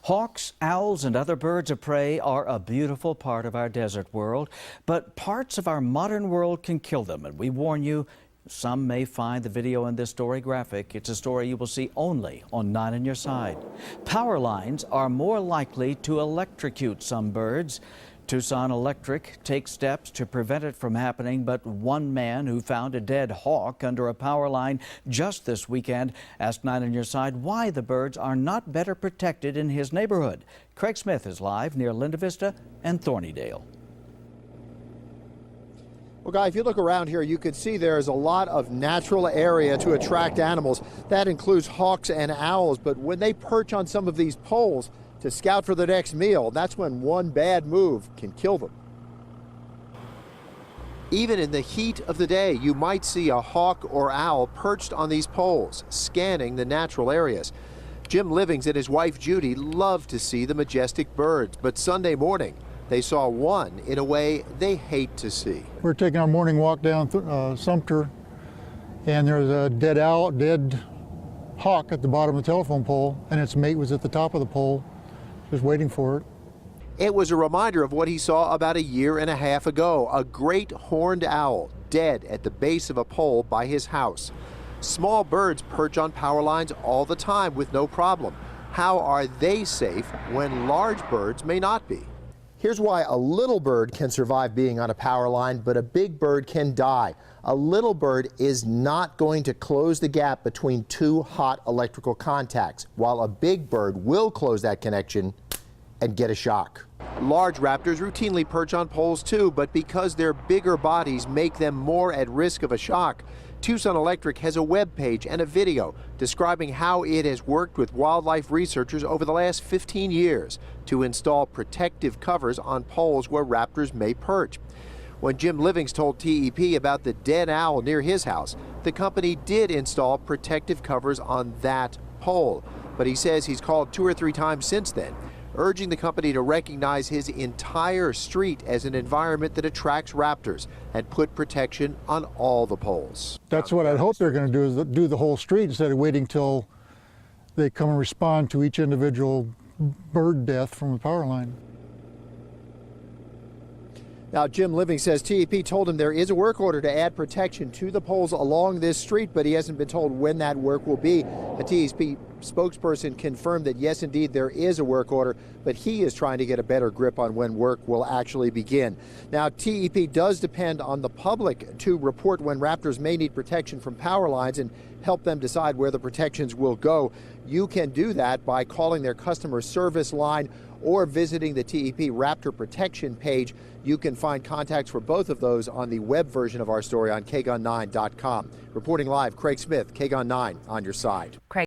Hawks, owls, and other birds of prey are a beautiful part of our desert world, but parts of our modern world can kill them, and we warn you, some may find the video in this story graphic. It's a story you will see only on 9 on Your Side. Power lines are more likely to electrocute some birds. Tucson Electric takes steps to prevent it from happening, but one man who found a dead hawk under a power line just this weekend asked 9 on Your Side why the birds are not better protected in his neighborhood. Craig Smith is live near Linda Vista and Thornydale. Well, Guy, if you look around here, you can see there's a lot of natural area to attract animals. That includes hawks and owls, but when they perch on some of these poles to scout for the next meal, that's when one bad move can kill them. Even in the heat of the day, you might see a hawk or owl perched on these poles, scanning the natural areas. Jim Livings and his wife Judy love to see the majestic birds, but Sunday morning, they saw one in a way they hate to see. We're taking our morning walk down Sumter, and there's a dead hawk at the bottom of the telephone pole, and its mate was at the top of the pole, just waiting for it. It was a reminder of what he saw about a year and a half ago, a great horned owl dead at the base of a pole by his house. Small birds perch on power lines all the time with no problem. How are they safe when large birds may not be? Here's why a little bird can survive being on a power line, but a big bird can die. A little bird is not going to close the gap between two hot electrical contacts, while a big bird will close that connection and get a shock. Large raptors routinely perch on poles too, but because their bigger bodies make them more at risk of a shock, Tucson Electric has a web page and a video describing how it has worked with wildlife researchers over the last 15 years to install protective covers on poles where raptors may perch. When Jim Livings told TEP about the dead owl near his house, the company did install protective covers on that pole, but he says he's called 2 or 3 times since then, urging the company to recognize his entire street as an environment that attracts raptors and put protection on all the poles. That's what I'd hope they're going to do, is do the whole street instead of waiting till they come and respond to each individual bird death from the power line. Now, Jim Living says TEP told him there is a work order to add protection to the poles along this street, but he hasn't been told when that work will be. A TEP spokesperson confirmed that yes, indeed, there is a work order, but he is trying to get a better grip on when work will actually begin. Now, TEP does depend on the public to report when raptors may need protection from power lines and help them decide where the protections will go. You can do that by calling their customer service line or visiting the TEP Raptor Protection page. You can find contacts for both of those on the web version of our story on KGUN9.com. Reporting live, Craig Smith, KGUN 9 on Your Side. Craig.